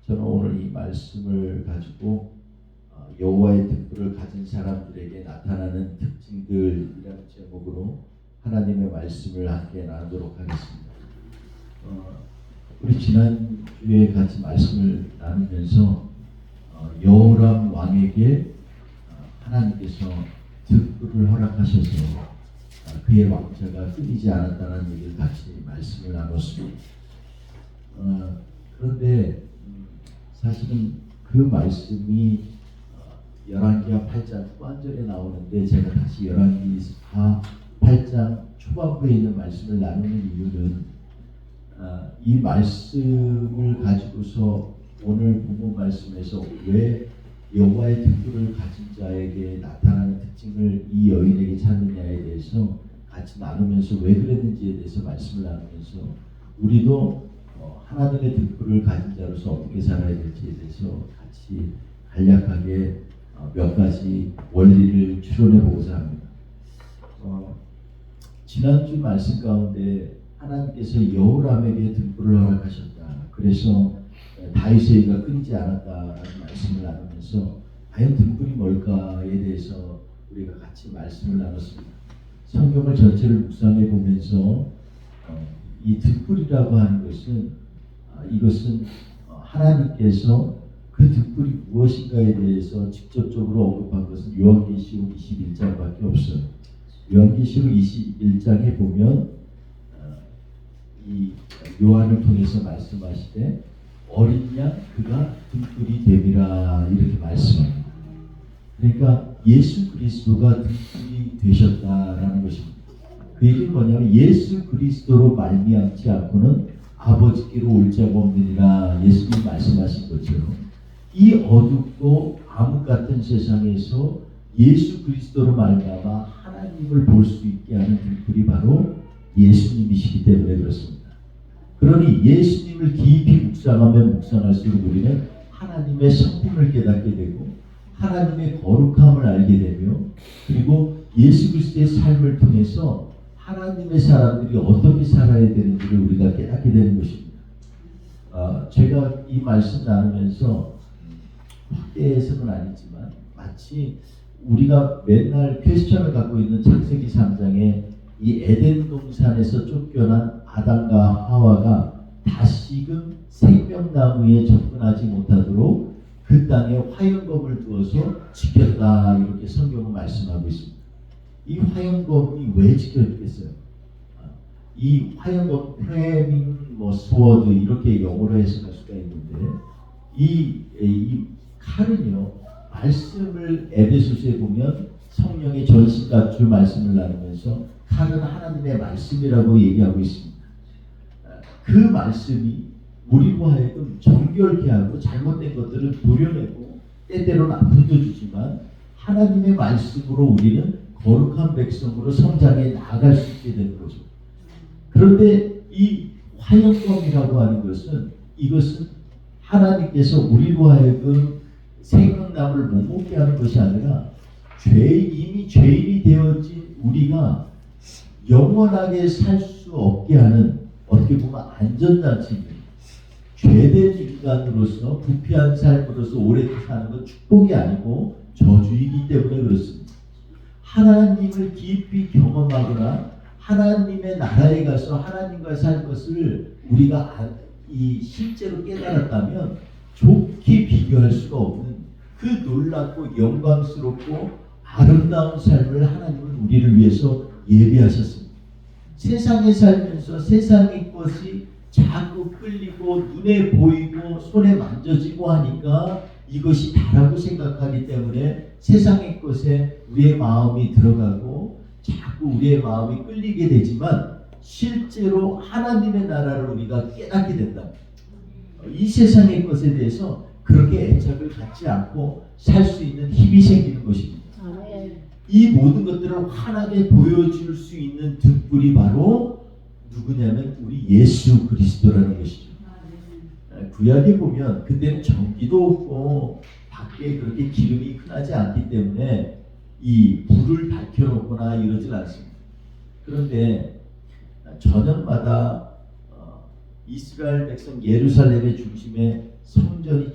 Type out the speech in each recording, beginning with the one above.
저는 오늘 이 말씀을 가지고 여호와의 등불을 가진 사람들에게 나타나는 특징들이라는 제목으로 하나님의 말씀을 함께 나누도록 하겠습니다. 우리 지난주에 같이 말씀을 나누면서 여호람 왕에게 하나님께서 등불을 허락하셔서 그의 왕자가 끊이지 않았다는 얘기를 같이 말씀을 나눴습니다. 그런데 사실은 그 말씀이 열왕기하 8장 후반절에 나오는데 제가 다시 열왕기하 8장 초반부에 있는 말씀을 나누는 이유는 이 말씀을 가지고서 오늘 본문 말씀에서 왜 여호와의 등불을 가진 자에게 나타나는 특징을 이 여인에게 찾느냐에 대해서 같이 나누면서 왜 그랬는지에 대해서 말씀을 나누면서 우리도 하나님의 등불을 가진 자로서 어떻게 살아야 될지에 대해서 같이 간략하게 몇 가지 원리를 추론해 보고자 합니다. 지난주 말씀 가운데 하나님께서 여호람에게 등불을 허락하셨다. 그래서 다윗에게 끊이지 않았다라는 말씀을 나누면서 과연 등불이 뭘까에 대해서 우리가 같이 말씀을 나눴습니다. 성경을 전체를 묵상해 보면서 이 등불이라고 하는 것은 이것은 하나님께서 그 등불이 무엇인가에 대해서 직접적으로 언급한 것은 요한계시록 21장밖에 없어요. 요한계시록 21장에 보면 이 요한을 통해서 말씀하시되 어린 양 그가 등불이 됨이라 이렇게 말씀합니다. 그러니까 예수 그리스도가 등불이 되셨다라는 것입니다. 그 얘기는 뭐냐면 예수 그리스도로 말미암지 않고는 아버지께로 올 자가 없느니라 예수님이 말씀하신 것처럼 이 어둡고 암흑 같은 세상에서 예수 그리스도로 말미암아 하나님을 볼 수 있게 하는 등불이 바로 예수님이시기 때문에 그렇습니다. 그러니 예수님을 깊이 묵상하면 묵상할수록 우리는 하나님의 성품을 깨닫게 되고 하나님의 거룩함을 알게 되며 그리고 예수 그리스도의 삶을 통해서 하나님의 사람들이 어떻게 살아야 되는지를 우리가 깨닫게 되는 것입니다. 제가 이 말씀 나누면서 확대해서는 아니지만 마치 우리가 맨날 퀘스천을 갖고 있는 창세기 3장에 이 에덴 동산에서 쫓겨난 아담과 하와가 다시금 생명나무에 접근하지 못하도록 그 땅에 화영검을 두어서 지켰다 이렇게 성경은 말씀하고 있습니다. 이 화영검이 왜 지켜졌겠어요? 이 화영검 프레밍 스워드 이렇게 영어로 해석할 수가 있는데 이 칼은요 말씀을 에베소서에 보면 성령의 전신갑주 말씀을 나누면서 칼은 하나님의 말씀이라고 얘기하고 있습니다. 그 말씀이 우리로 하여금 정결케 하고 잘못된 것들을 도려내고 때때로는 아픔도 주지만 하나님의 말씀으로 우리는 거룩한 백성으로 성장해 나아갈 수 있게 되는 거죠. 그런데 이 화영검이라고 하는 것은 이것은 하나님께서 우리로 하여금 생명나무를 못 먹게 하는 것이 아니라 이미 죄인이 되어진 우리가 영원하게 살 수 없게 하는 어떻게 보면 안전장치입니다. 죄된 인간으로서 부패한 삶으로서 오래 사는 건 축복이 아니고 저주이기 때문에 그렇습니다. 하나님을 깊이 경험하거나 하나님의 나라에 가서 하나님과 살 것을 우리가 실제로 깨달았다면 좋게 비교할 수가 없는 그 놀랍고 영광스럽고 아름다운 삶을 하나님은 우리를 위해서 예비하셨습니다. 세상에 살면서 세상의 것이 자꾸 끌리고 눈에 보이고 손에 만져지고 하니까 이것이 다라고 생각하기 때문에 세상의 것에 우리의 마음이 들어가고 자꾸 우리의 마음이 끌리게 되지만 실제로 하나님의 나라를 우리가 깨닫게 된다. 이 세상의 것에 대해서 그렇게 애착을 갖지 않고 살 수 있는 힘이 생기는 것입니다. 이 모든 것들을 환하게 보여줄 수 있는 등불이 바로 누구냐면 우리 예수 그리스도라는 것이죠. 구약에 보면 그때는 전기도 없고 밖에 그렇게 기름이 흔하지 않기 때문에 이 불을 밝혀놓거나 이러질 않습니다. 그런데 저녁마다 이스라엘 백성 예루살렘의 중심에 성전이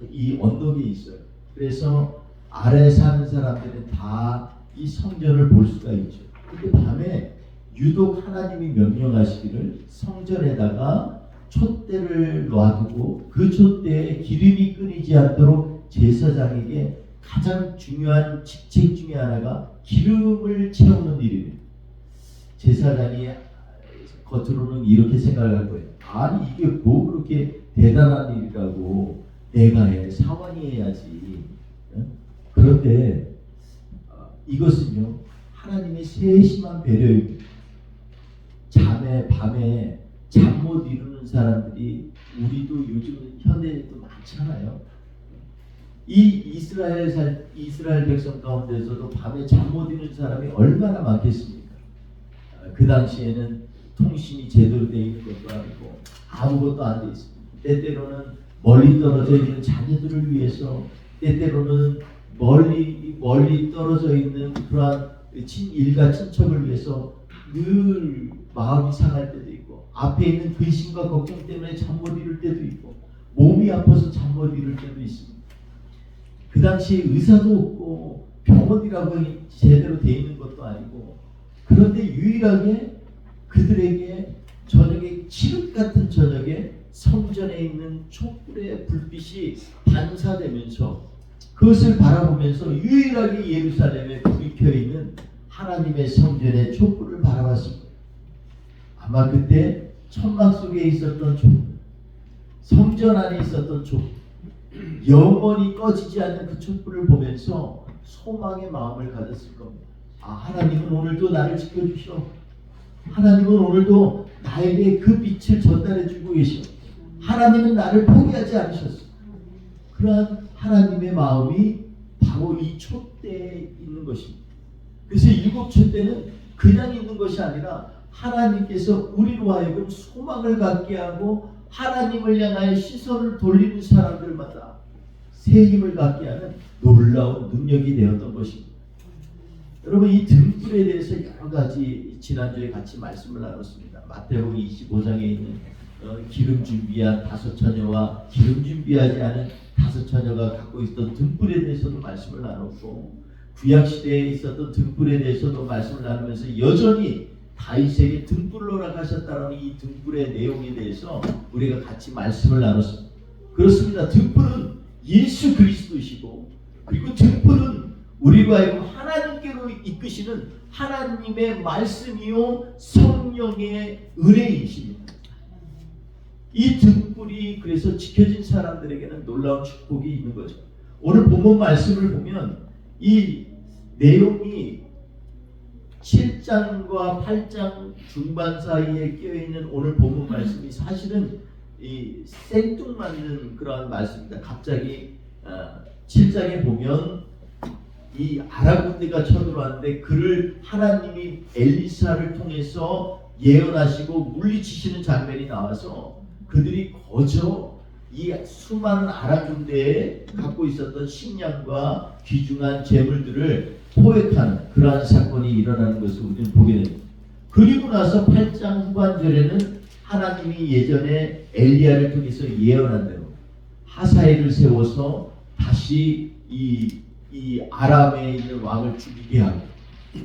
이 언덕에 있어요. 그래서 아래 사는 사람들은 다 이 성전을 볼 수가 있죠. 근데 밤에 유독 하나님이 명령하시기를 성전에다가 촛대를 놔두고 그 촛대에 기름이 끊이지 않도록 제사장에게 가장 중요한 직책 중에 하나가 기름을 채우는 일입니다. 제사장이 겉으로는 이렇게 생각할 거예요. 아니 이게 뭐 그렇게 대단한 일이라고 내가 해, 사원이 해야지. 그런데 이것은요 하나님의 세심한 배려입니다. 밤에 잠 못 이루는 사람들이 우리도 요즘 현대에도 많잖아요. 이 이스라엘 백성 가운데서도 밤에 잠 못 이루는 사람이 얼마나 많겠습니까? 그 당시에는 통신이 제대로 되어 있는 것도 아니고 아무것도 안 돼 있습니다. 때때로는 멀리 떨어져 있는 자녀들을 위해서, 때때로는 멀리 떨어져 있는 그러한 일가 친척을 위해서 늘 마음이 상할 때도 있고, 앞에 있는 근심과 걱정 때문에 잠 못 이룰 때도 있고, 몸이 아파서 잠 못 이룰 때도 있습니다. 그 당시에 의사도 없고 병원이라고 제대로 되어 있는 것도 아니고, 그런데 유일하게 그들에게 저녁에 칠흑 같은 저녁에 성전에 있는 촛불의 불빛이 반사되면서 그것을 바라보면서 유일하게 예루살렘에 불이 켜있는 하나님의 성전의 촛불을 바라봤습니다. 아마 그때 천막 속에 있었던 촛불, 성전 안에 있었던 촛불, 영원히 꺼지지 않는 그 촛불을 보면서 소망의 마음을 가졌을 겁니다. 아, 하나님은 오늘도 나를 지켜주시오. 하나님은 오늘도 나에게 그 빛을 전달해 주고 계시오. 하나님은 나를 포기하지 않으셨어. 그러한 하나님의 마음이 바로 이 촛대에 있는 것입니다. 그래서 일곱 촛대는 그냥 있는 것이 아니라 하나님께서 우리로 하여금 소망을 갖게 하고 하나님을 향하여 시선을 돌리는 사람들마다 새 힘을 갖게 하는 놀라운 능력이 되었던 것입니다. 여러분, 이 등불에 대해서 여러 가지 지난주에 같이 말씀을 나눴습니다. 마태복음 25장에 있는 기름 준비한 5처녀와 기름 준비하지 않은 5처녀가 갖고 있었던 등불에 대해서도 말씀을 나눴고, 구약시대에 있었던 등불에 대해서도 말씀을 나누면서 여전히 다윗에게 등불을 허락하셨다는 이 등불의 내용에 대해서 우리가 같이 말씀을 나눴습니다. 그렇습니다. 등불은 예수 그리스도이시고, 그리고 등불은 우리가 하여금 하나님께로 이끄시는 하나님의 말씀이요 성령의 은혜이십니다. 이 등불이 그래서 지켜진 사람들에게는 놀라운 축복이 있는 거죠. 오늘 본문 말씀을 보면 이 내용이 7장과 8장 중반 사이에 끼어있는 오늘 본문 말씀이 사실은 이 생뚱맞는 그러한 말씀입니다. 갑자기 7장에 보면 이 아람 군대가 쳐들어왔는데 그를 하나님이 엘리사를 통해서 예언하시고 물리치시는 장면이 나와서 그들이 거저 이 수많은 아람 군대에 갖고 있었던 식량과 귀중한 재물들을 포획하는 그러한 사건이 일어나는 것을 우리는 보게 됩니다. 그리고 나서 8장 후반절에는 하나님이 예전에 엘리야를 통해서 예언한 대로 하사엘을 세워서 다시 이 아람에 있는 왕을 죽이게 하고,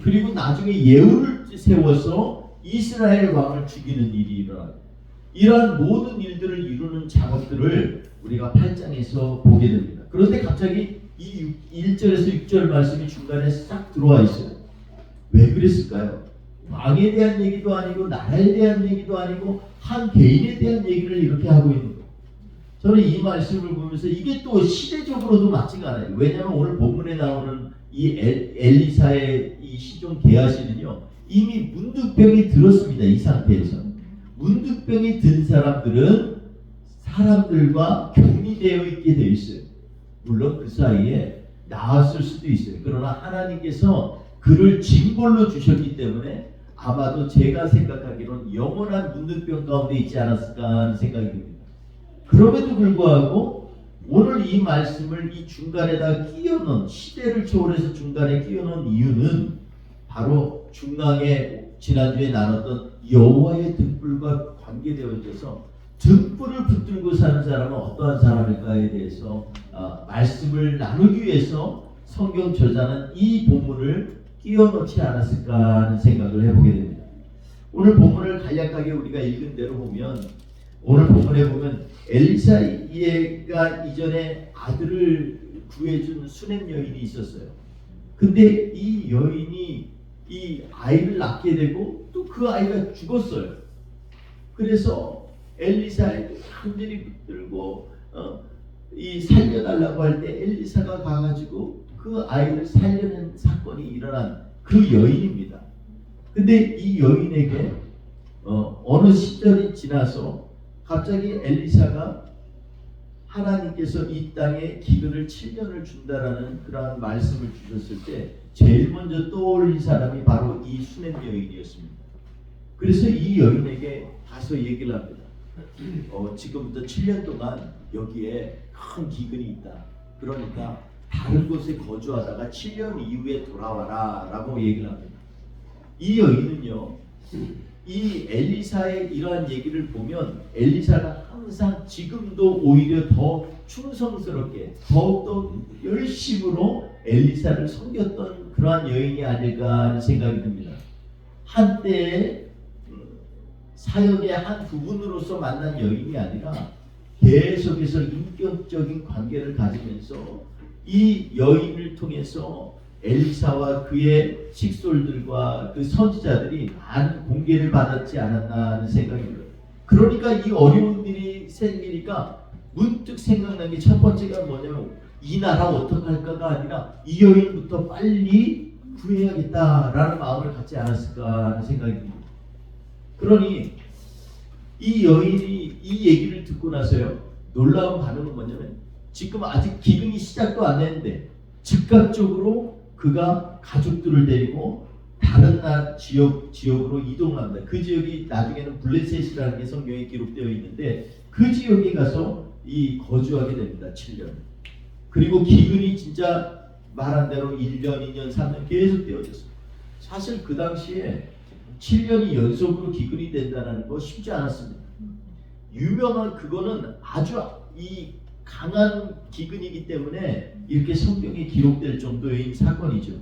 그리고 나중에 예후를 세워서 이스라엘 왕을 죽이는 일이 일어납니다. 이러한 모든 일들을 이루는 작업들을 우리가 8장에서 보게 됩니다. 그런데 갑자기 이 1절에서 6절 말씀이 중간에 싹 들어와 있어요. 왜 그랬을까요? 왕에 대한 얘기도 아니고 나라에 대한 얘기도 아니고 한 개인에 대한 얘기를 이렇게 하고 있는 거예요. 저는 이 말씀을 보면서 이게 또 시대적으로도 맞지가 않아요. 왜냐하면 오늘 본문에 나오는 이 엘리사의 이 시종 게하시는요 이미 문득병이 들었습니다. 이 상태에서 문득병이 든 사람들은 사람들과 격리되어 있게 되어 있어요. 물론 그 사이에 나았을 수도 있어요. 그러나 하나님께서 그를 징벌로 주셨기 때문에 아마도 제가 생각하기로는 영원한 문득병 가운데 있지 않았을까 하는 생각이 듭니다. 그럼에도 불구하고 오늘 이 말씀을 이 중간에다 끼워넣은, 시대를 초월해서 중간에 끼워넣은 이유는 바로 중앙에 지난주에 나눴던 여호와의 등불과 관계되어 있어서 등불을 붙들고 사는 사람은 어떠한 사람일까에 대해서 말씀을 나누기 위해서 성경 저자는 이 본문을 끼워넣지 않았을까 하는 생각을 해보게 됩니다. 오늘 본문을 간략하게 우리가 읽은 대로 보면, 오늘 본문에 보면 엘리사가 이전에 아들을 구해준 수냄 여인이 있었어요. 근데 이 여인이 이 아이를 낳게 되고 또 그 아이가 죽었어요. 그래서 엘리사에게 간절히 붙들고 이 살려달라고 할 때 엘리사가 가가지고 그 아이를 살려낸 사건이 일어난 그 여인입니다. 근데 이 여인에게 어느 시절이 지나서 갑자기 엘리사가 하나님께서 이 땅에 기근을 7년을 준다라는 그러한 말씀을 주셨을 때 제일 먼저 떠올린 사람이 바로 이 수냄 여인이었습니다. 그래서 이 여인에게 가서 얘기를 합니다. 지금부터 7년 동안 여기에 큰 기근이 있다. 그러니까 다른 곳에 거주하다가 7년 이후에 돌아와라 라고 얘기를 합니다. 이 여인은요, 이 엘리사의 이러한 얘기를 보면 엘리사가 항상 지금도 오히려 더 충성스럽게 더욱더 열심으로 엘리사를 섬겼던 그러한 여인이 아닐까 하는 생각이 듭니다. 한때 사역의 한 부분으로서 만난 여인이 아니라 계속해서 인격적인 관계를 가지면서 이 여인을 통해서 엘리사와 그의 식솔들과 그 선지자들이 많은 공개를 받았지 않았나 하는 생각이 들어요. 그러니까 이 어려운 일이 생기니까 문득 생각난 게 첫 번째가 뭐냐면 이 나라 어떡할까가 아니라 이 여인부터 빨리 구해야겠다라는 마음을 갖지 않았을까 하는 생각이 듭니다. 그러니 이 여인이 이 얘기를 듣고 나서요, 놀라운 반응은 뭐냐면 지금 아직 기근이 시작도 안 했는데 즉각적으로 그가 가족들을 데리고 다른 지역으로 이동합니다. 그 지역이 나중에는 블레셋이라는 게 성경에 기록되어 있는데 그 지역에 가서 거주하게 됩니다. 7년. 그리고 기근이 진짜 말한 대로 1년, 2년, 3년 계속 되어졌어요. 사실 그 당시에 7년이 연속으로 기근이 된다는 거 쉽지 않았습니다. 유명한 그거는 아주 강한 기근이기 때문에 이렇게 성경에 기록될 정도의 사건이죠.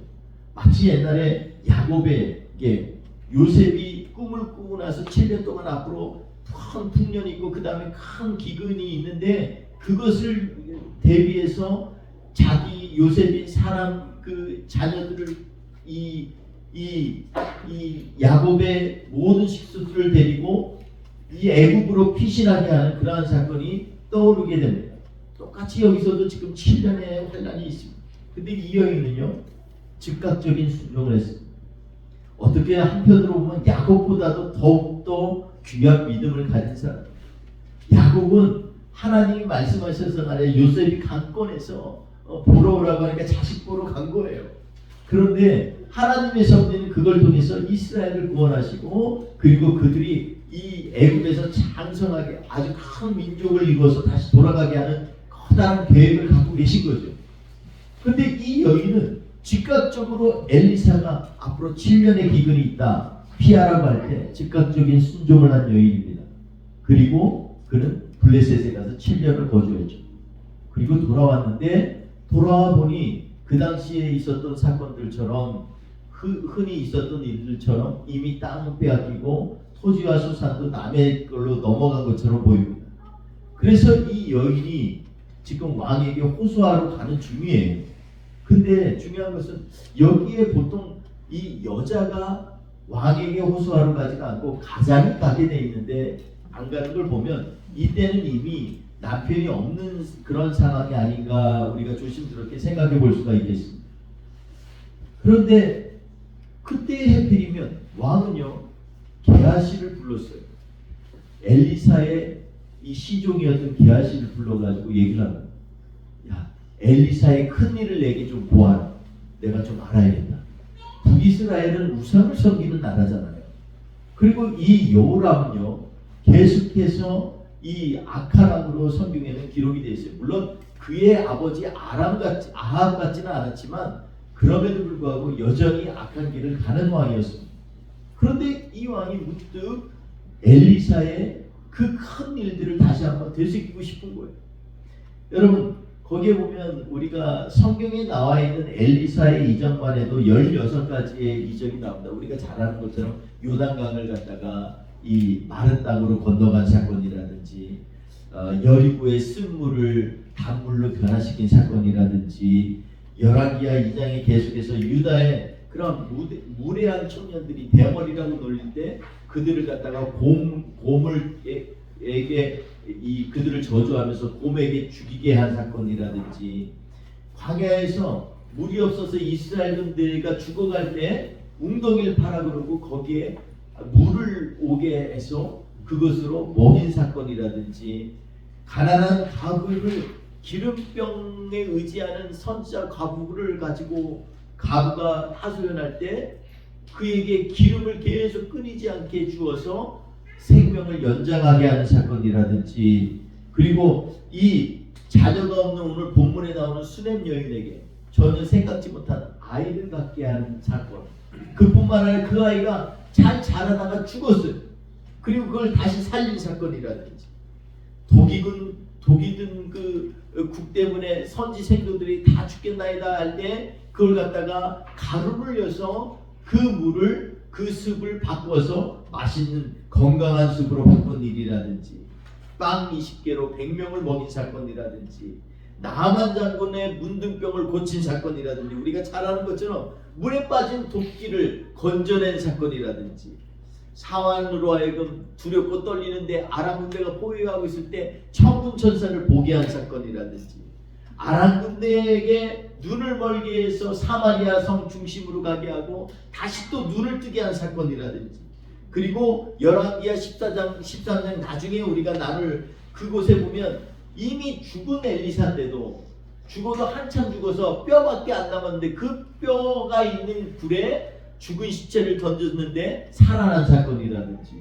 마치 옛날에 야곱에게 요셉이 꿈을 꾸고 나서 7년 동안 앞으로 큰 풍년이 있고 그 다음에 큰 기근이 있는데 그것을 대비해서 자기 요셉이 사람 그 자녀들을 이 야곱의 모든 식수들을 데리고 이 애굽으로 피신하게 하는 그러한 사건이 떠오르게 됩니다. 똑같이 여기서도 지금 7년의 환란이 있습니다. 근데 이 여인은요, 즉각적인 순종을 했습니다. 어떻게 한편으로 보면 야곱보다도 더욱더 귀한 믿음을 가진 사람. 야곱은 하나님이 말씀하셔서 말해 요셉이 강권에서 보러 오라고 하니까 자식 보러 간 거예요. 그런데 하나님의 섭리는 그걸 통해서 이스라엘을 구원하시고 그리고 그들이 이 애굽에서 장성하게 아주 큰 민족을 이루어서 다시 돌아가게 하는 커다란 계획을 갖고 계신 거죠. 그런데 이 여인은 즉각적으로 엘리사가 앞으로 7년의 기근이 있다 피하라고 할 때 즉각적인 순종을 한 여인입니다. 그리고 그는 블레셋에 가서 7년을 거주했죠. 그리고 돌아왔는데 돌아와 보니 그 당시에 있었던 사건들처럼 흔히 있었던 일들처럼 이미 땅은 빼앗기고 토지와 수산도 남의 걸로 넘어간 것처럼 보입니다. 그래서 이 여인이 지금 왕에게 호소하러 가는 중이에요. 근데 중요한 것은 여기에 보통 이 여자가 왕에게 호소하러 가지가 않고 가장이 가게 돼 있는데 안 가는 걸 보면 이때는 이미 남편이 없는 그런 상황이 아닌가 우리가 조심스럽게 생각해 볼 수가 있겠습니다. 그런데 그때 해필이면 왕은요 게하시를 불렀어요. 엘리사의 이 시종이었던 게하시를 불러가지고 얘기를 합니다. 야, 엘리사의 큰 일을 내게 좀 보아라. 내가 좀 알아야겠다. 북이스라엘은 우상을 섬기는 나라잖아요. 그리고 이 여호람은요 계속해서 이 악한 왕으로 성경에는 기록이 되어 있어요. 물론 그의 아버지 아합 같지는 않았지만 그럼에도 불구하고 여전히 악한 길을 가는 왕이었습니다. 그런데 이 왕이 문득 엘리사의 그 큰 일들을 다시 한번 되새기고 싶은 거예요. 여러분 거기에 보면 우리가 성경에 나와 있는 엘리사의 이전만 해도 16가지의 이적이 나옵니다. 우리가 잘 아는 것처럼 요단강을 갖다가 이 마른 땅으로 건너간 사건이라든지 여리고의 쓴물을 단물로 변화시킨 사건이라든지 열왕기하 2장에 계속해서 유다의 그런 무례한 청년들이 대머리라고 놀릴 때 그들을 갖다가 곰을에게 그들을 저주하면서 곰에게 죽이게 한 사건이라든지 광야에서 물이 없어서 이스라엘군들과 죽어갈 때 웅덩이를 파라 그러고 거기에 물을 오게 해서 그것으로 먹인 사건이라든지 가난한 과부를 기름병에 의지하는 선지자 과부를 가지고 과부가 하소연할 때 그에게 기름을 계속 끊이지 않게 주어서 생명을 연장하게 하는 사건이라든지 그리고 이 자녀가 없는 오늘 본문에 나오는 수넴 여인에게 전혀 생각지 못한 아이를 갖게 하는 사건 그뿐만 아니라 그 아이가 잘 자라다가 죽었어요. 그리고 그걸 다시 살린 사건이라든지 독이 든 그 국 때문에 선지 생도들이 다 죽겠나이다 할 때 그걸 갖다가 가루를 넣어서 그 물을 그 습을 바꿔서 맛있는 건강한 습으로 바꾼 일이라든지 빵 20개로 100명을 먹인 사건이라든지 나만 장군의 문둥병을 고친 사건이라든지 우리가 잘 아는 것처럼 물에 빠진 도끼를 건져낸 사건이라든지 사환으로 하여금 두렵고 떨리는데 아람 군대가 포위하고 있을 때 천군 천사를 보게 한 사건이라든지 아람 군대에게 눈을 멀게 해서 사마리아 성 중심으로 가게 하고 다시 또 눈을 뜨게 한 사건이라든지 그리고 열왕기하 13장 나중에 우리가 나눌 그곳에 보면 이미 죽은 엘리사인데도 죽어서 한참 죽어서 뼈밖에 안 남았는데 그 뼈가 있는 불에 죽은 시체를 던졌는데 살아난 사건이라든지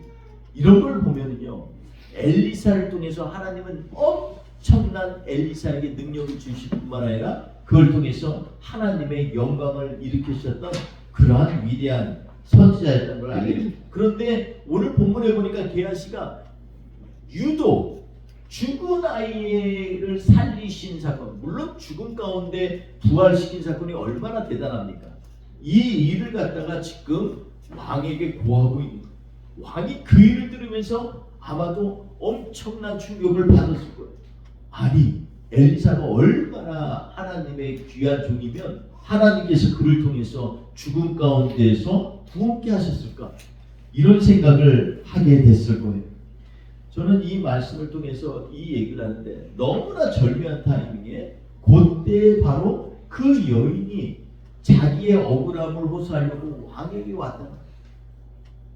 이런 걸 보면은요 엘리사를 통해서 하나님은 엄청난 엘리사에게 능력을 주실 뿐만 아니라 그걸 통해서 하나님의 영광을 일으키셨던 그러한 위대한 선지자였던 걸 알게 됩니다. 그런데 오늘 본문에 보니까 게하시가 유독 죽은 아이를 살리신 사건 물론 죽음 가운데 부활시킨 사건이 얼마나 대단합니까? 이 일을 갖다가 지금 왕에게 고하고 있는 거예요. 왕이 그 일을 들으면서 아마도 엄청난 충격을 받았을 거예요. 아니 엘리사가 얼마나 하나님의 귀한 종이면 하나님께서 그를 통해서 죽음 가운데에서 부흥케 하셨을까 이런 생각을 하게 됐을 거예요. 저는 이 말씀을 통해서 이 얘기를 하는데 너무나 절묘한 타이밍에 그때 바로 그 여인이 자기의 억울함을 호소하려고 왕에게 왔다.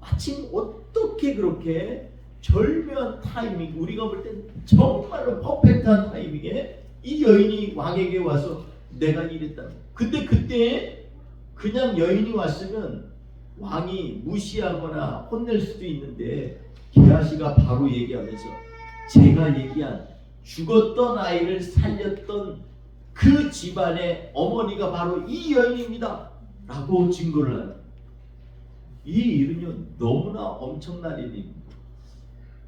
마침 어떻게 그렇게 절묘한 타이밍 우리가 볼 땐 정말로 퍼펙트한 타이밍에 이 여인이 왕에게 와서 내가 이랬다. 근데 그때 그냥 여인이 왔으면 왕이 무시하거나 혼낼 수도 있는데 게하시가 바로 얘기하면서 제가 얘기한 죽었던 아이를 살렸던 그 집안의 어머니가 바로 이 여인입니다 라고 증거를 하는 이 일은요 너무나 엄청난 일입니다.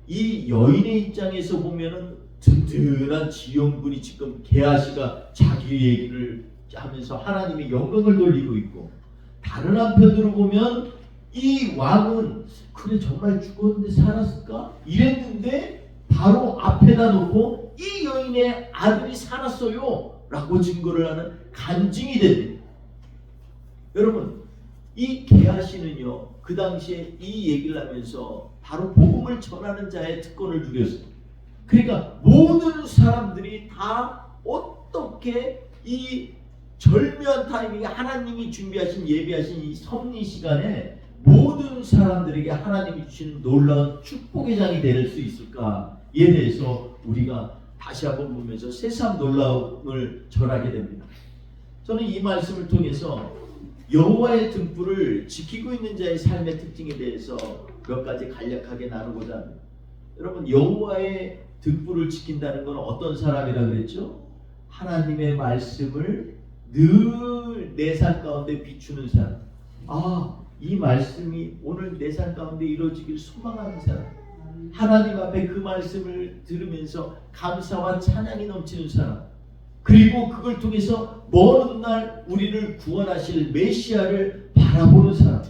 이 여인의 입장에서 보면은 든든한 지원군이 지금 게하시가 자기 얘기를 하면서 하나님의 영광을 돌리고 있고 다른 한편으로 보면 이 왕은 그래 정말 죽었는데 살았을까? 이랬는데 바로 앞에다 놓고 이 여인의 아들이 살았어요 라고 증거를 하는 간증이 됩니다. 여러분 이 게하시는요 그 당시에 이 얘기를 하면서 바로 복음을 전하는 자의 특권을 누렸어요. 그러니까 모든 사람들이 다 어떻게 이 절묘한 타이밍에 하나님이 준비하신 예비하신 이 섭리 시간에 모든 사람들에게 하나님이 주시는 놀라운 축복의 장이 될 수 있을까에 대해서 우리가 다시 한번 보면서 새삼 놀라움을 전하게 됩니다. 저는 이 말씀을 통해서 여호와의 등불을 지키고 있는 자의 삶의 특징에 대해서 몇 가지 간략하게 나누고자 합니다. 여러분 여호와의 등불을 지킨다는 건 어떤 사람이라 그랬죠? 하나님의 말씀을 늘 내 삶 가운데 비추는 사람. 이 말씀이 오늘 내 삶 가운데 이루어지길 소망하는 사람. 하나님 앞에 그 말씀을 들으면서 감사와 찬양이 넘치는 사람, 그리고 그걸 통해서 먼 훗날 우리를 구원하실 메시아를 바라보는 사람,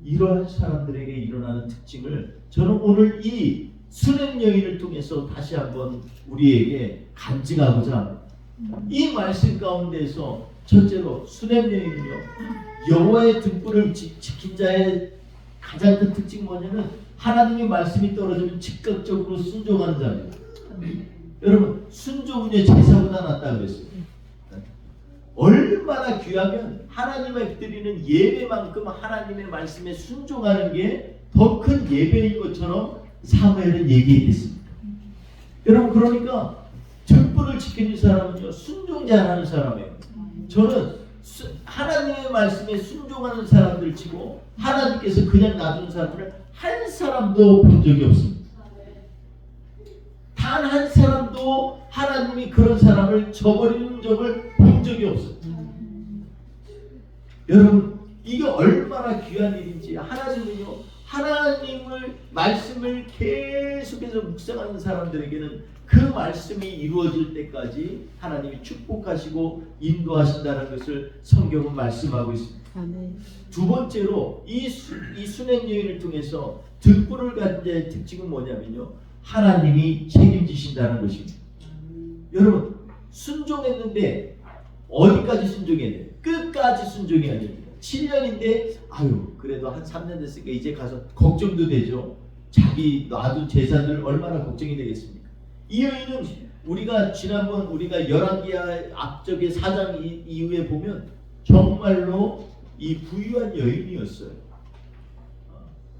이러한 사람들에게 일어나는 특징을 저는 오늘 이 수냄 여인을 통해서 다시 한번 우리에게 간증하고자 합니다. 이 말씀 가운데서 첫째로 수냄 여인은요, 여호와의 등불을 지킨 자의 가장 큰 특징이 뭐냐면 하나님의 말씀이 떨어지면 즉각적으로 순종하는 자입니다. 여러분, 순종은요 제사보다 낫다 그랬어요. 얼마나 귀하면 하나님의 드리는 예배만큼 하나님의 말씀에 순종하는 게 더 큰 예배인 것처럼 사무엘은 얘기했습니다. 여러분, 그러니까 등불을 지키는 사람은요 순종자라는 사람이에요. 저는 하나님의 말씀에 순종하는 사람들 치고 하나님께서 그냥 놔둔 사람을 한 사람도 본 적이 없습니다. 단 한 사람도 하나님이 그런 사람을 저버리는 적을 본 적이 없어요. 여러분, 이게 얼마나 귀한 일인지. 하나님은요, 하나님을 말씀을 계속해서 묵상하는 사람들에게는 그 말씀이 이루어질 때까지 하나님이 축복하시고 인도하신다는 것을 성경은 말씀하고 있습니다. 아멘. 두 번째로 이 수냄 여인을 통해서 등불을 가진 자의 특징은 뭐냐면요, 하나님이 책임지신다는 것입니다. 여러분, 순종했는데 어디까지 순종해야 돼요? 끝까지 순종해야 됩니다. 7년인데 아유 그래도 한 3년 됐으니까 이제 가서 걱정도 되죠. 자기 놔둔 재산을 얼마나 걱정이 되겠습니까? 이 여인은 지난번 우리가 열왕기하 앞쪽에 4장 이후에 보면 정말로 이 부유한 여인이었어요.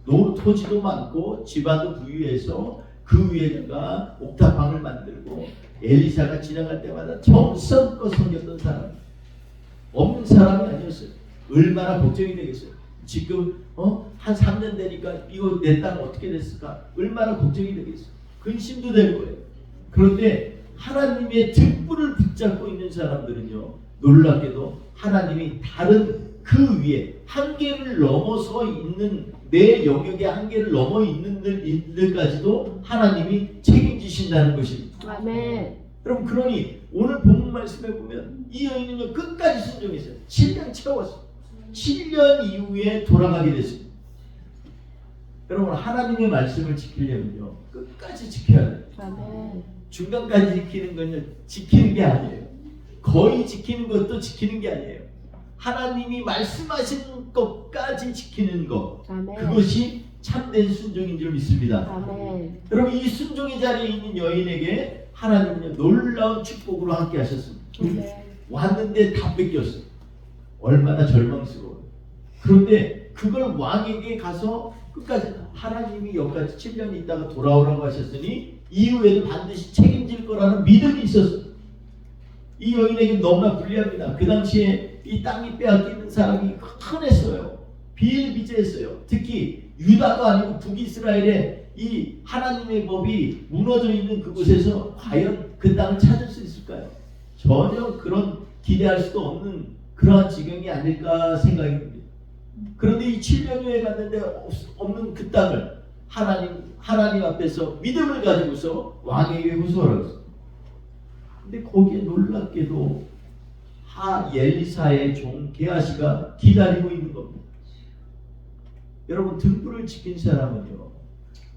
토지도 많고 집안도 부유해서 그 위에다가 옥탑방을 만들고 엘리사가 지나갈 때마다 정성껏 섬겼던 사람, 없는 사람이 아니었어요. 얼마나 걱정이 되겠어요. 지금 한 3년 되니까 이거 내 땅 어떻게 됐을까? 얼마나 걱정이 되겠어요. 근심도 될 거예요. 그런데 하나님의 등불을 붙잡고 있는 사람들은요, 놀랍게도 하나님이 다른 그 위에 한계를 넘어서 있는 내 영역의 한계를 넘어 있는 일들까지도 하나님이 책임지신다는 것입니다. 아멘. 여러분, 그러니 오늘 본문 말씀에 보면 이 여인은요 끝까지 순종했어요. 7년 채웠어요. 7년 이후에 돌아가게 됐습니다. 여러분, 하나님의 말씀을 지키려면요 끝까지 지켜야 돼요. 아멘. 중간까지 지키는 건요 지키는 게 아니에요. 거의 지키는 것도 지키는 게 아니에요. 하나님이 말씀하신 것까지 지키는 것, 아멘. 그것이 참된 순종인 줄 믿습니다. 아멘. 여러분, 이 순종의 자리에 있는 여인에게 하나님은 놀라운 축복으로 함께 하셨습니다. 왔는데 다 뺏겼어요. 얼마나 절망스러워요. 그런데 그걸 왕에게 가서 끝까지 하나님이 여기까지 7년 있다가 돌아오라고 하셨으니 이후에도 반드시 책임질 거라는 믿음이 있었어요. 이 여인에게 너무나 불리합니다. 그 당시에 이 땅이 빼앗기는 사람이 흔했어요. 비일비재했어요. 특히 유다가 아니고 북이스라엘에 이 하나님의 법이 무너져 있는 그곳에서 과연 그 땅을 찾을 수 있을까요? 전혀 그런 기대할 수도 없는 그러한 지경이 아닐까 생각이 듭니다. 그런데 이 7년 후에 갔는데 없는 그 땅을 하나님 앞에서 믿음을 가지고서 왕에게 후소하였어요. 근데 거기에 놀랍게도 엘리사의 종 게하시가 기다리고 있는 겁니다. 여러분, 등불을 지킨 사람은요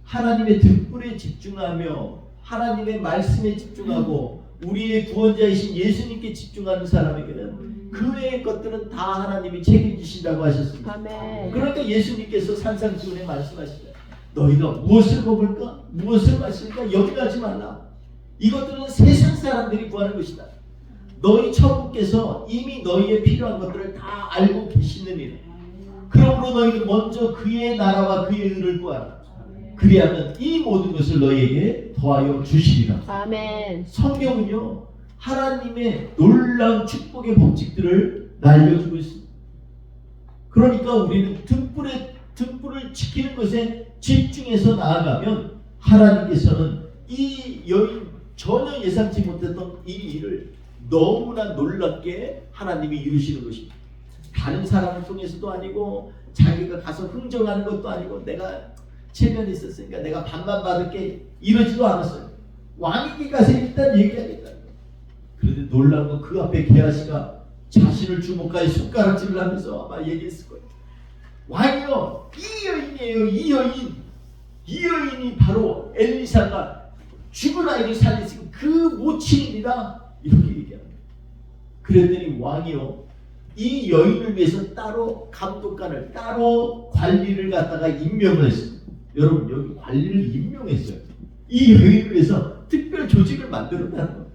하나님의 등불에 집중하며 하나님의 말씀에 집중하고 우리의 구원자이신 예수님께 집중하는 사람에게는 그 외의 것들은 다 하나님이 책임지신다고 하셨습니다. 아멘. 그러니까 예수님께서 산상수훈에 말씀하시죠. 너희가 무엇을 먹을까? 무엇을 마실까? 염려하지 말라. 이것들은 세상 사람들이 구하는 것이다. 너희 천국께서 이미 너희의 필요한 것들을 다 알고 계시느니라. 그러므로 너희는 먼저 그의 나라와 그의 의를 구하라. 그리하면 이 모든 것을 너희에게 더하여 주시리라. 아멘. 성경은요 하나님의 놀라운 축복의 법칙들을 날려주고 있습니다. 그러니까 우리는 등불을 지키는 것에 집중해서 나아가면 하나님께서는 이 여인 전혀 예상치 못했던 이 일을 너무나 놀랍게 하나님이 이루시는 것입니다. 다른 사람을 통해서도 아니고 자기가 가서 흥정하는 것도 아니고 내가 체면이 있었으니까 내가 반만 받을게 이러지도 않았어요. 왕에게 가서 일단 얘기하겠다. 그런데 놀라운 건 그 앞에 게하시가 자신을 주목하여 손가락질을 하면서 아마 얘기했을 거예요. 왕이요, 이 여인이에요. 이 여인이 바로 엘리사가 죽은 아이를 살리신 그 모친입니다. 이렇게 얘기합니다. 그랬더니 왕이요, 이 여인을 위해서 따로 감독관을, 따로 관리를 갖다가 임명을 했습니다. 여러분, 여기 관리를 임명했어요. 이 여인을 위해서 특별 조직을 만들었다는 거예요.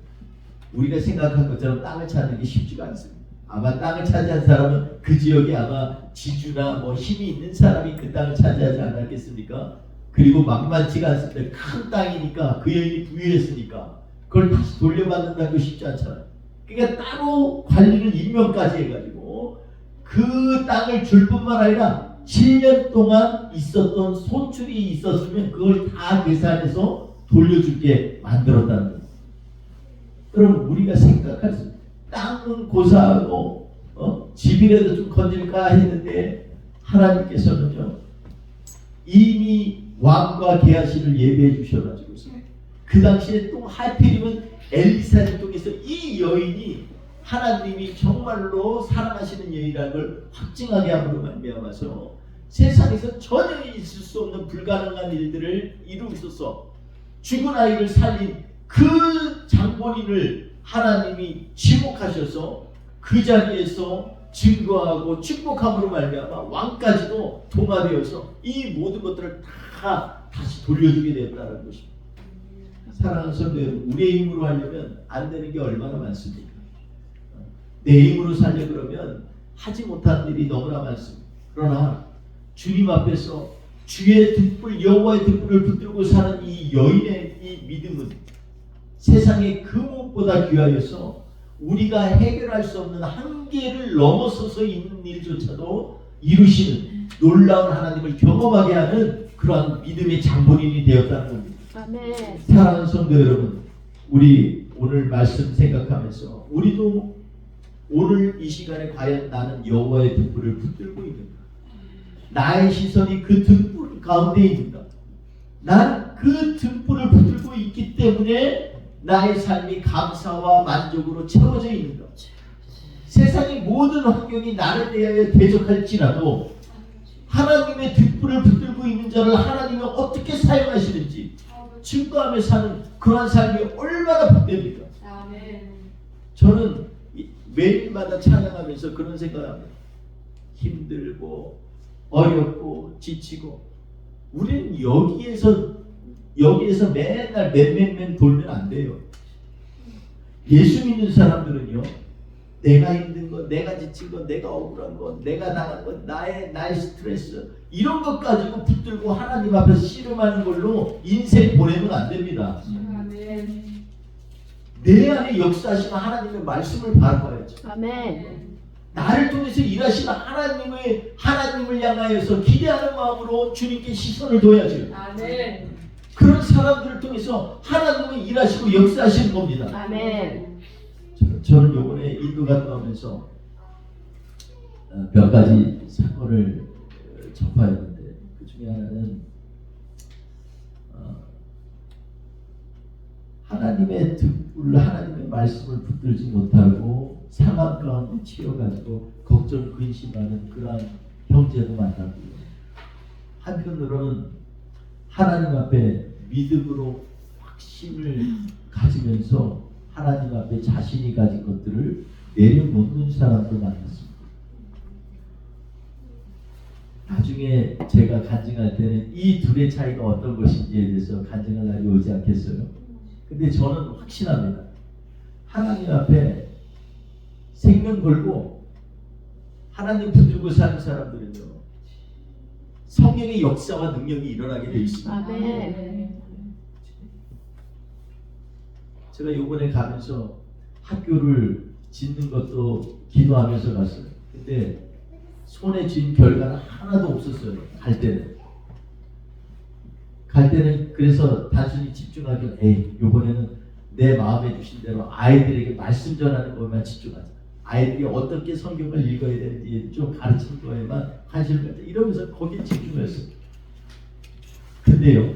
우리가 생각한 것처럼 땅을 찾는 게 쉽지가 않습니다. 아마 땅을 차지한 사람은 그 지역에 아마 지주나 뭐 힘이 있는 사람이 그 땅을 차지하지 않았겠습니까? 그리고 만만치가 않습니다. 큰 땅이니까 그 여인이 부유했으니까 그걸 다시 돌려받는다는 거 쉽지 않잖아요. 그러니까 따로 관리를 임명까지 해가지고 그 땅을 줄 뿐만 아니라 7년 동안 있었던 소출이 있었으면 그걸 다 계산해서 돌려줄게 만들었다는 거예요. 그럼 우리가 생각할 수, 땅은 고사하고 집이라도 좀 건질까 했는데 하나님께서는요, 이미 왕과 게하시를 예배해 주셔가지고서 그 당시에 또 하필이면 엘리사를 통해서 이 여인이 하나님이 정말로 사랑하시는 여인이라는 걸 확증하게 함으로 말미암아서 세상에서 전혀 있을 수 없는 불가능한 일들을 이루소서 죽은 아이를 살린 그 장본인을 하나님이 지목하셔서 그 자리에서 증거하고 축복함으로 말미암아 왕까지도 동화되어서 이 모든 것들을 다 다시 돌려주게 되었다는 것입니다. 사랑하는 성도 여러분, 우리의 힘으로 하려면 안 되는 게 얼마나 많습니까? 내 힘으로 살려 그러면 하지 못하는 일이 너무나 많습니다. 그러나 주님 앞에서 주의 등불, 여호와의 등불을 붙들고 사는 이 여인의 이 믿음은 세상에 그 무엇보다 귀하여서 우리가 해결할 수 없는 한계를 넘어서서 있는 일조차도 이루시는 놀라운 하나님을 경험하게 하는 그러한 믿음의 장본인이 되었다는 겁니다. 아멘. 사랑하는 성도 여러분, 우리 오늘 말씀 생각하면서 우리도 오늘 이 시간에 과연 나는 여호와의 등불을 붙들고 있는가? 나의 시선이 그 등불 가운데 있는가? 나는 그 등불을 붙들고 있기 때문에 나의 삶이 감사와 만족으로 채워져 있는가? 세상의 모든 환경이 나를 대하여 대적할지라도 하나님의 등불을 붙들고 있는 자를 하나님이 어떻게 사용하시는지 증거하며 사는 그러한 삶이 얼마나 복됩니까? 저는 매일마다 찬양하면서 그런 생각을 합니다. 힘들고 어렵고 지치고 우리는 여기에서 맨날 맨 돌면 안 돼요. 예수 믿는 사람들은요, 내가 힘든 거, 내가 지친 거, 내가 억울한 거, 내가 당한 거, 나의 스트레스 이런 것 가지고 붙들고 하나님 앞에서 씨름하는 걸로 인생 보내면 안 됩니다. 아멘. 내 안에 역사하시는 하나님의 말씀을 바라봐야죠. 아멘. 나를 통해서 일하시는 하나님을 향하여서 기대하는 마음으로 주님께 시선을 둬야죠. 아멘. 그런 사람들을 통해서 하나님은 일하시고 역사하시는 겁니다. 아멘. 저는 요번에 인도 갔다 오면서 몇 가지 사건을 접하였는데 그 중에 하나는 하나님의 등불, 하나님의 말씀을 붙들지 못하고 상황 가운데 치여가지고 걱정, 근심하는 그러한 형제도 만났고요. 한편으로는 하나님 앞에 믿음으로 확신을 가지면서 하나님 앞에 자신이 가진 것들을 내려놓는 사람도 만났습니다. 나중에 제가 간증할 때는 이 둘의 차이가 어떤 것인지에 대해서 간증할 날이 오지 않겠어요? 근데 저는 확신합니다. 하나님 앞에 생명 걸고 하나님 붙들고 사는 사람들은요, 성령의 역사와 능력이 일어나게 되어 있습니다. 아멘. 제가 요번에 가면서 학교를 짓는 것도 기도하면서 갔어요. 근데 손에 쥔 결과는 하나도 없었어요. 갈 때는 그래서 단순히 집중하기, 요번에는 내 마음에 주신 대로 아이들에게 말씀 전하는 것만 집중하자. 아이들이 어떻게 성경을 읽어야 되는지 좀 가르치는 거에만 관심을 갖자. 이러면서 거기에 집중했어요. 근데요,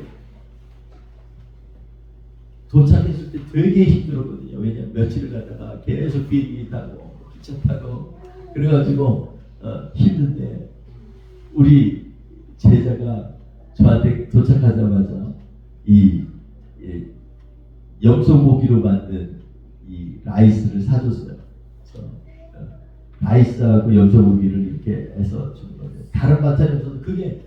도착했을 때 되게 힘들었거든요. 왜냐면 며칠을 갔다가 계속 비행기 타고 기차 타고 그래가지고 힘든데, 우리 제자가 저한테 도착하자마자 이 염소고기로 만든 이 라이스를 사줬어요. 그래서 라이스하고 염소고기를 이렇게 해서 준 거예요. 다른 반찬이 없어서 그게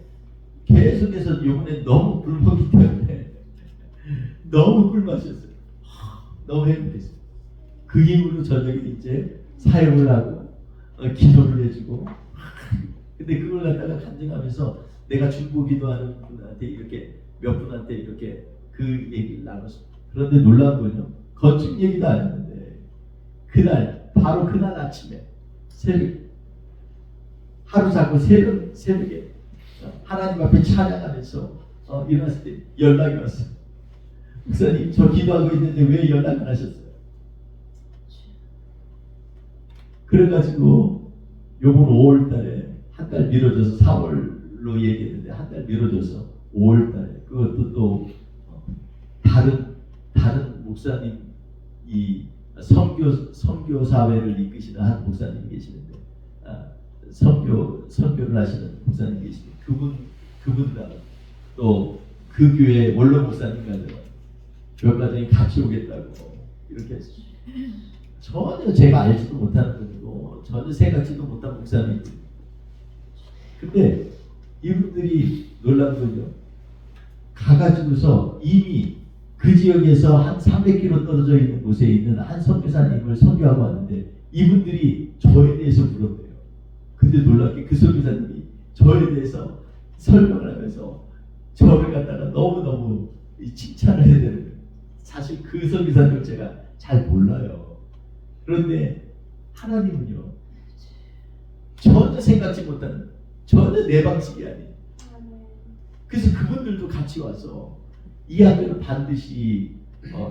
계속해서 이번에 너무 굶었기 때문에 너무 꿀맛이었어요. 너무 행복했어요. 그 이후로 저녁에 이제 사용을 하고 기도를 해주고, 근데 그걸 갖다가 간증하면서 내가 중보기도 하는 분한테 이렇게 몇 분한테 이렇게 그 얘기를 나눴어요. 그런데 놀라운 건요, 건축 얘기도 안 했는데 그날 바로 그날 아침에 새벽 하루 자고 새벽에 하나님 앞에 찬양하면서 일어났을 때 연락이 왔어요. 목사님, 저 기도하고 있는데 왜 연락 안 하셨어요? 그래가지고 요번 5월달에 한 달 미뤄져서 4월로 얘기했는데 한 달 미뤄져서 5월달에 그것도 또 다른 목사님, 이 선교 사회를 이끄시는 한 목사님이 계시는데, 선교를 하시는 목사님 계시는데 그분과 또 그 교회 원로 목사님과도 교회과정이 같이 오겠다고 이렇게 했어요. 전혀 제가 알지도 못하는 분이고 전혀 생각지도 못한 목사님들. 근데 이분들이 놀란 건요, 가가지고서 이미 그 지역에서 한 300km 떨어져 있는 곳에 있는 한 선교사님을 선교하고 왔는데 이분들이 저에 대해서 물었대요. 근데 놀랍게 그 선교사님이 저에 대해서 설명을 하면서 저를 갖다가 너무너무 칭찬을 해야 되는 거예요. 사실 그 선교사님을 제가 잘 몰라요. 그런데 하나님은요, 전혀 생각지 못하는, 전혀 내 방식이 아니에요. 그래서 그분들도 같이 와서 이 학교는 반드시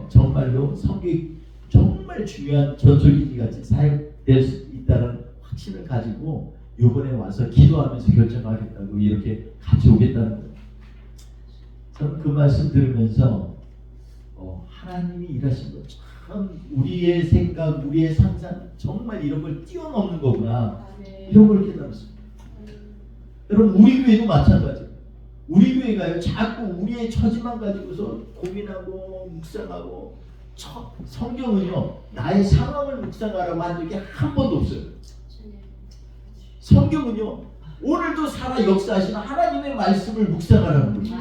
정말로 성교육 정말 중요한 전초기지 같이 사용될 수 있다는 확신을 가지고 이번에 와서 기도하면서 결정하겠다고 이렇게 같이 오겠다는 거예요. 저는 그 말씀 들으면서 하나님이 일하신 거 참 우리의 생각, 우리의 상상 정말 이런 걸 뛰어넘는 거구나, 이런 걸 깨달았습니다. 여러분, 우리 교회도 마찬가지예요. 우리 교회가요, 자꾸 우리의 처지만 가지고서 고민하고 묵상하고, 성경은요 나의 상황을 묵상하라고 한 적이 한 번도 없어요. 성경은요 오늘도 살아 역사하시는 하나님의 말씀을 묵상하라는 거죠.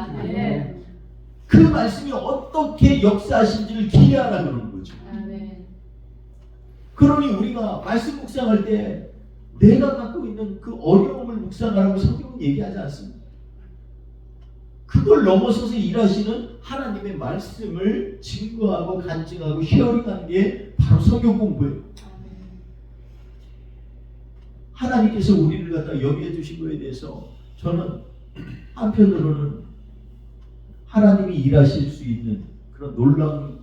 그 말씀이 어떻게 역사하신지를 기대하라 그러는 거죠. 그러니 우리가 말씀 묵상할 때 내가 갖고 있는 그 어려움을 묵상하라고 성경은 얘기하지 않습니다. 그걸 넘어서서 일하시는 하나님의 말씀을 증거하고 간증하고 히어링하는 게 바로 성경 공부예요. 하나님께서 우리를 갖다 여기해 주신 거에 대해서 저는 한편으로는 하나님이 일하실 수 있는 그런 놀라운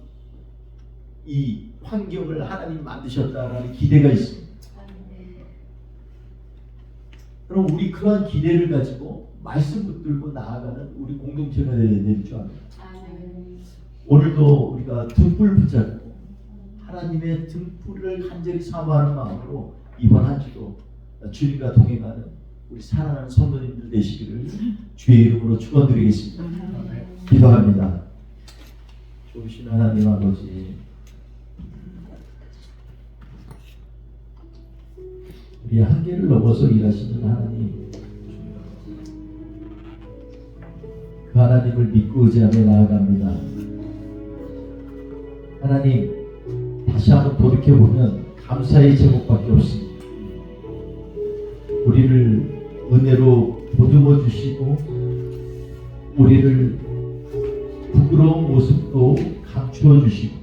이 환경을 하나님이 만드셨다라는 기대가 있습니다. 그럼 우리 그러한 기대를 가지고 말씀 붙들고 나아가는 우리 공동체가 될 줄 압니다. 오늘도 우리가 등불 붙잡고 하나님의 등불을 간절히 사모하는 마음으로 이번 한 주도 주님과 동행하는 우리 사랑하는 성도님들 되시기를 주의 이름으로 축원드리겠습니다. 기도합니다. 좋으신 하나님 아버지, 우리 한계를 넘어서 일하시는 하나님, 그 하나님을 믿고 의지하며 나아갑니다. 하나님, 다시 한번 돌이켜보면 감사의 제목밖에 없습니다. 우리를 은혜로 보듬어 주시고 우리를 부끄러운 모습도 감추어 주시고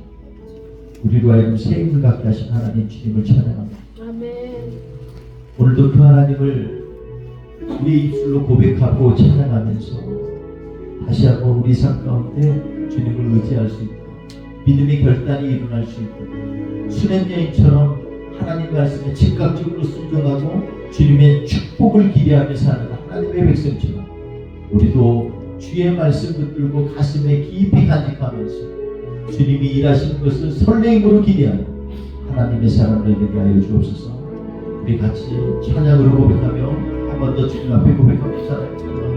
우리로 하여금 새 힘을 갖게 하신 하나님 주님을 찬양합니다. 아멘. 오늘도 그 하나님을 우리의 입술로 고백하고 찬양하면서 다시 한번 우리 삶 가운데 주님을 의지할 수 있고 믿음의 결단이 일어날 수 있고 수냄 여인처럼 하나님 말씀에 즉각적으로 순종하고 주님의 축복을 기대하며 사는 하나님의 백성처럼 우리도 주의 말씀 붙들고 가슴에 깊이 간직하면서 주님이 일하시는 것을 설레임으로 기대하고 하나님의 사람들 되게 하여 주옵소서. 우리 같이 찬양으로 고백하며 한 번 더 주님 앞에 고백합니다.